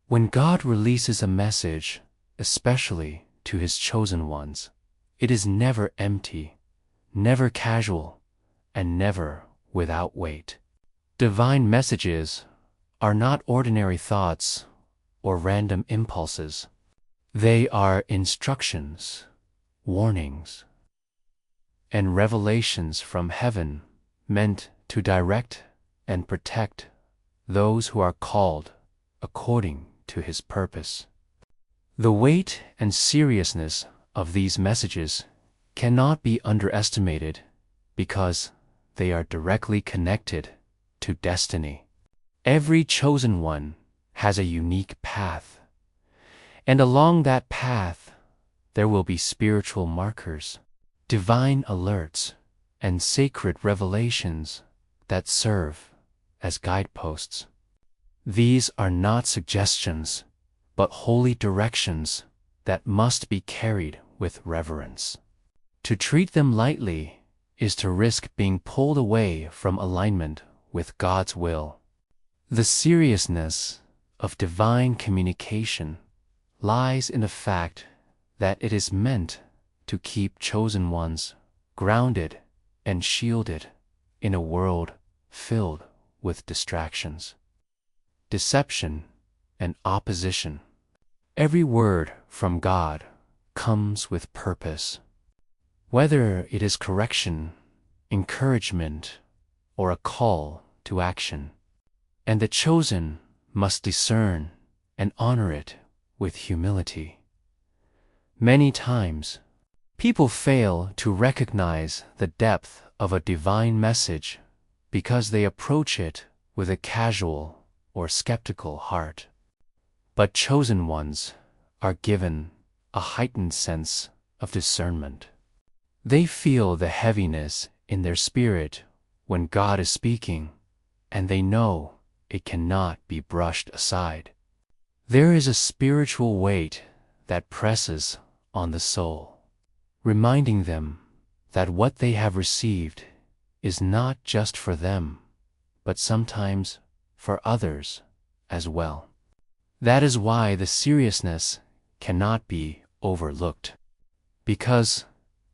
When God releases a message, especially to His chosen ones, it is never empty, never casual, and never without weight. Divine messages are not ordinary thoughts or random impulses. They are instructions, warnings, and revelations from heaven meant to direct and protect those who are called according to His purpose. The weight and seriousness of these messages cannot be underestimated because they are directly connected to destiny. Every chosen one has a unique path, and along that path there will be spiritual markers, divine alerts, and sacred revelations that serve as guideposts. These are not suggestions, but holy directions that must be carried with reverence. To treat them lightly is to risk being pulled away from alignment with God's will. The seriousness of divine communication lies in the fact that it is meant to keep chosen ones grounded and shielded in a world filled with distractions, deception, and opposition. Every word from God comes with purpose. Whether it is correction, encouragement, or a call to action, and the chosen must discern and honor it with humility. Many times, people fail to recognize the depth of a divine message because they approach it with a casual or skeptical heart. But chosen ones are given a heightened sense of discernment. They feel the heaviness in their spirit when God is speaking, and they know it cannot be brushed aside. There is a spiritual weight that presses on the soul, reminding them that what they have received is not just for them, but sometimes for others as well. That is why the seriousness cannot be overlooked, because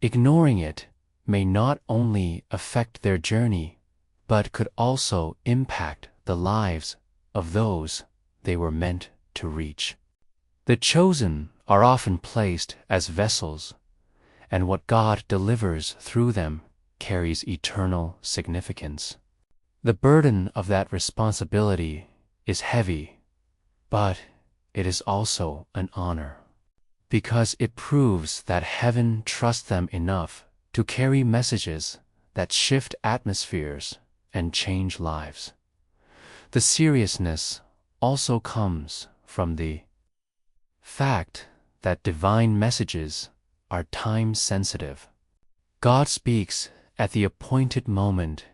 ignoring it may not only affect their journey, but could also impact the lives of those they were meant to reach. The chosen are often placed as vessels, and what God delivers through them carries eternal significance. The burden of that responsibility is heavy, but it is also an honor, because it proves that heaven trusts them enough to carry messages that shift atmospheres and change lives. The seriousness also comes from the fact that divine messages are time-sensitive. God speaks at the appointed moment,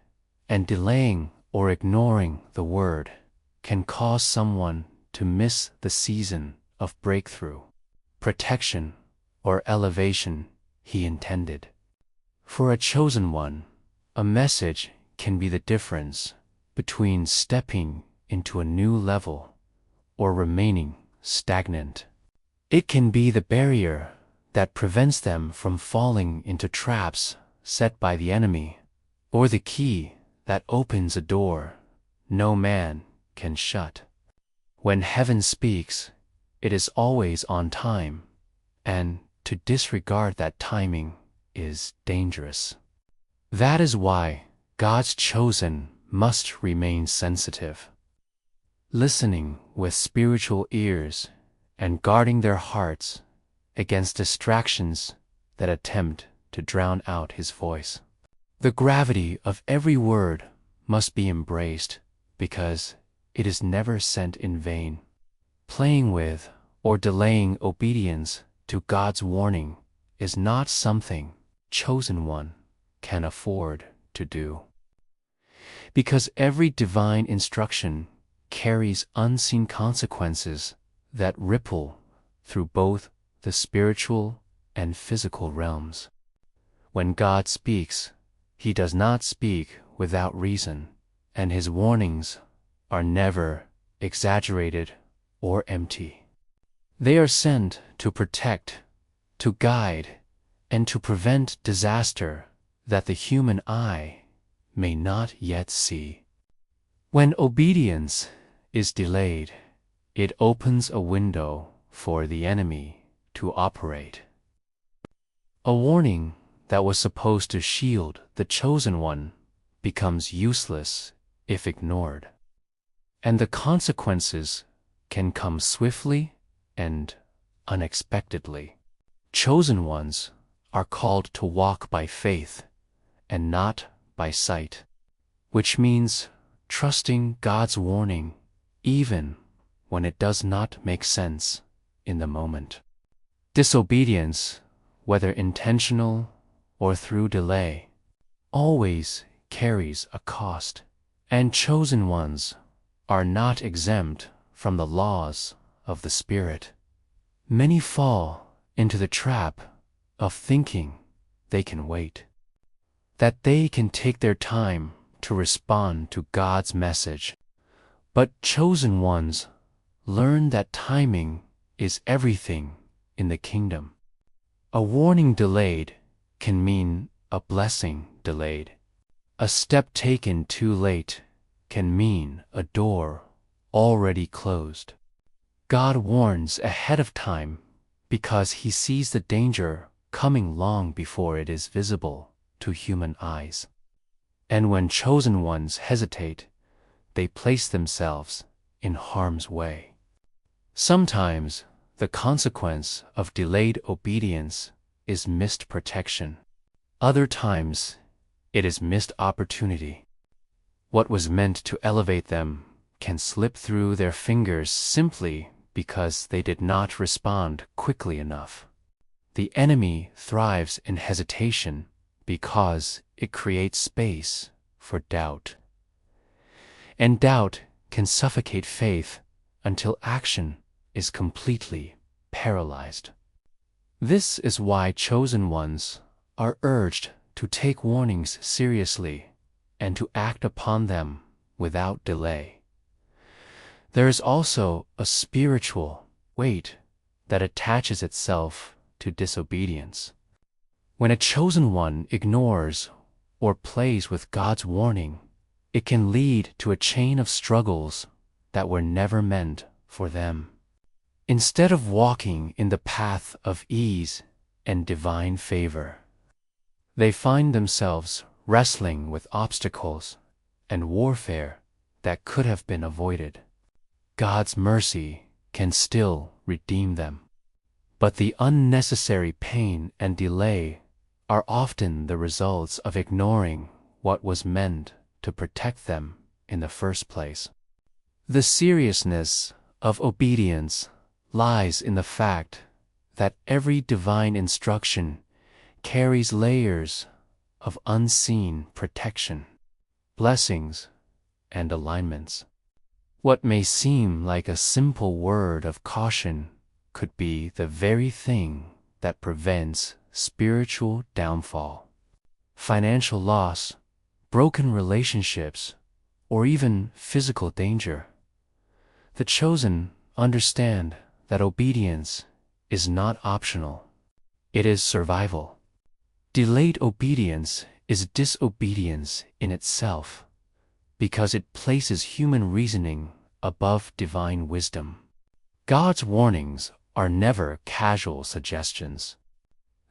and delaying or ignoring the word can cause someone to miss the season of breakthrough, protection, or elevation He intended. For a chosen one, a message can be the difference between stepping into a new level or remaining stagnant. It can be the barrier that prevents them from falling into traps set by the enemy, or the key that opens a door no man can shut. When heaven speaks, it is always on time, and to disregard that timing is dangerous. That is why God's chosen must remain sensitive, listening with spiritual ears and guarding their hearts against distractions that attempt to drown out His voice. The gravity of every word must be embraced because it is never sent in vain. Playing with or delaying obedience to God's warning is not something chosen one can afford to do. Because every divine instruction carries unseen consequences that ripple through both the spiritual and physical realms. When God speaks, He does not speak without reason, and His warnings are never exaggerated or empty. They are sent to protect, to guide, and to prevent disaster that the human eye may not yet see. When obedience is delayed, it opens a window for the enemy to operate. A warning that was supposed to shield the chosen one becomes useless if ignored, and the consequences can come swiftly and unexpectedly. Chosen ones are called to walk by faith and not by sight, which means trusting God's warning even when it does not make sense in the moment. Disobedience, whether intentional or through delay, always carries a cost, and chosen ones are not exempt from the laws of the Spirit. Many fall into the trap of thinking they can wait, that they can take their time to respond to God's message. But chosen ones learn that timing is everything in the kingdom. A warning delayed can mean a blessing delayed. A step taken too late can mean a door already closed. God warns ahead of time because He sees the danger coming long before it is visible to human eyes. And when chosen ones hesitate, they place themselves in harm's way. Sometimes the consequence of delayed obedience is missed protection. Other times it is missed opportunity. What was meant to elevate them can slip through their fingers simply because they did not respond quickly enough. The enemy thrives in hesitation because it creates space for doubt. And doubt can suffocate faith until action is completely paralyzed. This is why chosen ones are urged to take warnings seriously and to act upon them without delay. There is also a spiritual weight that attaches itself to disobedience. When a chosen one ignores or plays with God's warning, it can lead to a chain of struggles that were never meant for them. Instead of walking in the path of ease and divine favor, they find themselves wrestling with obstacles and warfare that could have been avoided. God's mercy can still redeem them, but the unnecessary pain and delay are often the results of ignoring what was meant to protect them in the first place. The seriousness of obedience lies in the fact that every divine instruction carries layers of unseen protection, blessings, and alignments. What may seem like a simple word of caution could be the very thing that prevents spiritual downfall, financial loss, broken relationships, or even physical danger. The chosen understand that obedience is not optional. It is survival. Delayed obedience is disobedience in itself, because it places human reasoning above divine wisdom. God's warnings are never casual suggestions.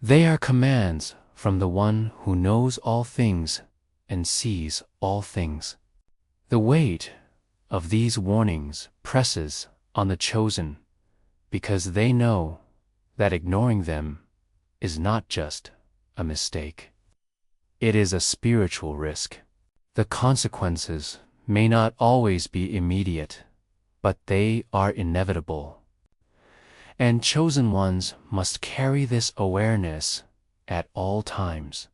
They are commands from the one who knows all things and sees all things. The weight of these warnings presses on the chosen because they know that ignoring them is not just a mistake. It is a spiritual risk. The consequences may not always be immediate, but they are inevitable. And chosen ones must carry this awareness at all times.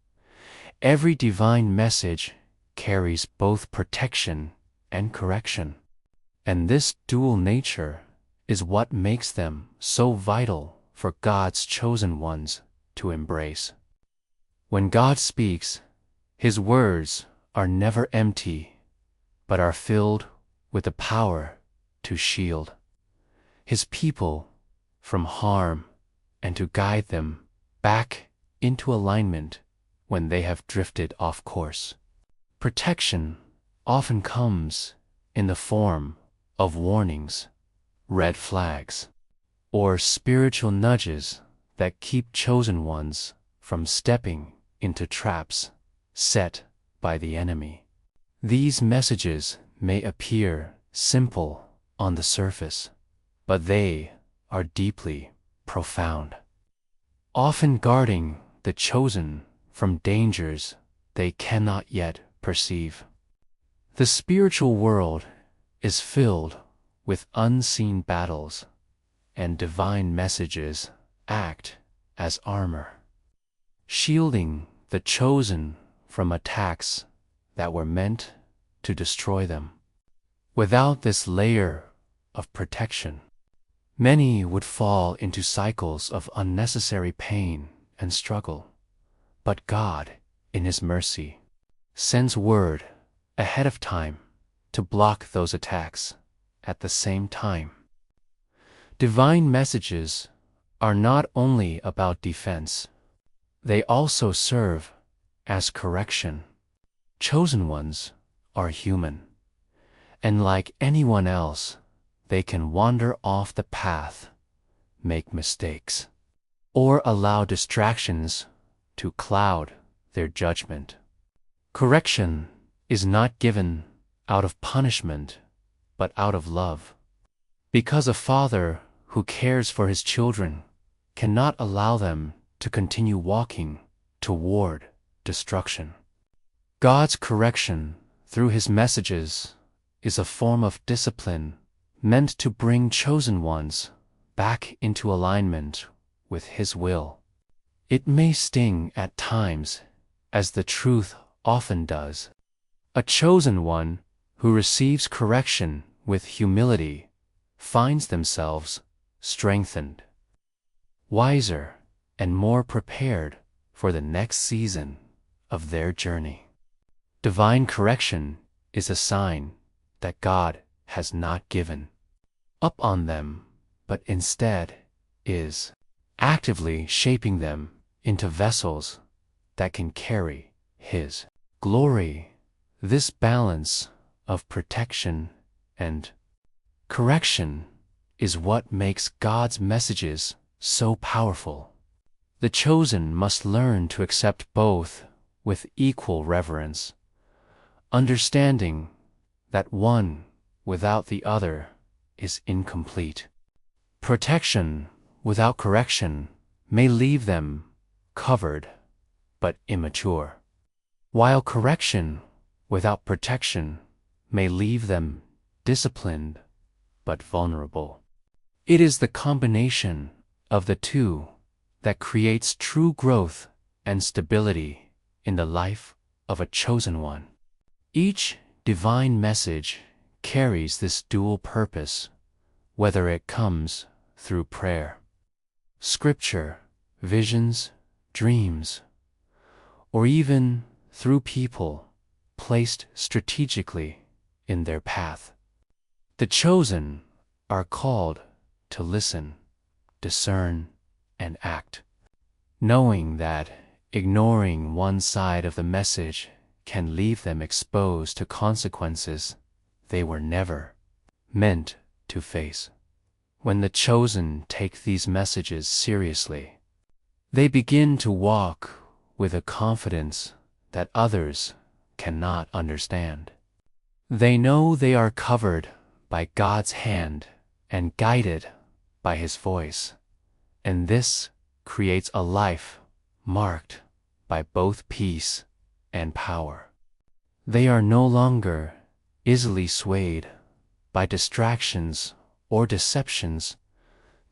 Every divine message carries both protection and correction, and this dual nature is what makes them so vital for God's chosen ones to embrace. When God speaks, His words are never empty, but are filled with the power to shield. His people from harm and to guide them back into alignment when they have drifted off course. Protection often comes in the form of warnings, red flags, or spiritual nudges that keep chosen ones from stepping into traps set by the enemy. These messages may appear simple on the surface, but they are deeply profound, often guarding the chosen from dangers they cannot yet perceive. The spiritual world is filled with unseen battles, and divine messages act as armor, shielding the chosen from attacks that were meant to destroy them. Without this layer of protection, many would fall into cycles of unnecessary pain and struggle. But God, in His mercy, sends word ahead of time to block those attacks at the same time. Divine messages are not only about defense, they also serve as correction. Chosen ones are human, and like anyone else, they can wander off the path, make mistakes, or allow distractions to cloud their judgment. Correction is not given out of punishment, but out of love, because a father who cares for his children cannot allow them to continue walking toward destruction. God's correction through His messages is a form of discipline meant to bring chosen ones back into alignment with His will. It may sting at times, as the truth often does. A chosen one who receives correction with humility finds themselves strengthened, wiser, and more prepared for the next season of their journey. Divine correction is a sign that God has not given up on them, but instead is actively shaping them into vessels that can carry His glory. This balance of protection and correction is what makes God's messages so powerful. The chosen must learn to accept both with equal reverence, understanding that one without the other is incomplete. Protection without correction may leave them covered but immature, while correction without protection may leave them disciplined but vulnerable. It is the combination of the two that creates true growth and stability in the life of a chosen one. Each divine message carries this dual purpose, whether it comes through prayer, scripture, visions, dreams, or even through people placed strategically in their path. The chosen are called to listen, discern, and act, knowing that ignoring one side of the message can leave them exposed to consequences they were never meant to face. When the chosen take these messages seriously, they begin to walk with a confidence that others cannot understand. They know they are covered by God's hand and guided by His voice, and this creates a life marked by both peace and power. They are no longer easily swayed by distractions or deceptions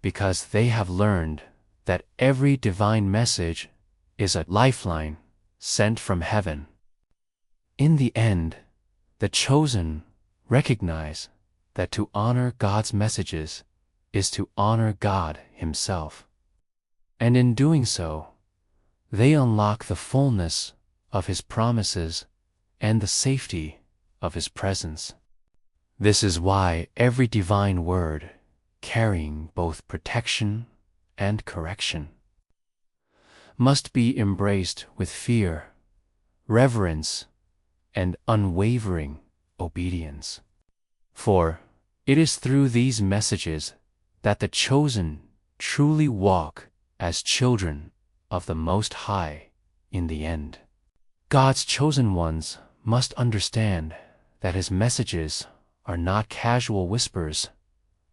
because they have learned that every divine message is a lifeline sent from heaven. In the end, the chosen recognize that to honor God's messages is to honor God Himself. And in doing so, they unlock the fullness of His promises and the safety of His presence. This is why every divine word carrying both protection and correction, must be embraced with fear, reverence, and unwavering obedience. For it is through these messages that the chosen truly walk as children of the Most High in the end. God's chosen ones must understand that His messages are not casual whispers,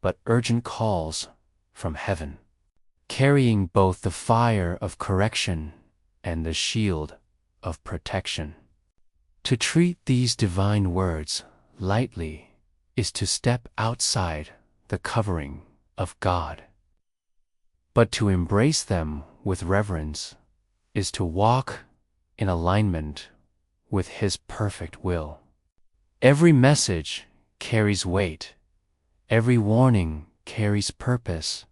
but urgent calls from heaven, carrying both the fire of correction and the shield of protection. To treat these divine words lightly is to step outside the covering of God. But to embrace them with reverence is to walk in alignment with His perfect will. Every message carries weight, every warning carries purpose,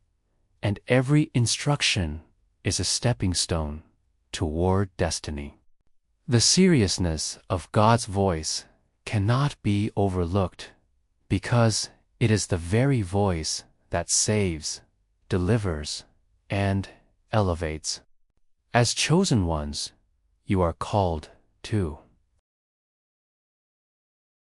and every instruction is a stepping stone toward destiny. The seriousness of God's voice cannot be overlooked because it is the very voice that saves, delivers, and elevates. As chosen ones, you are called to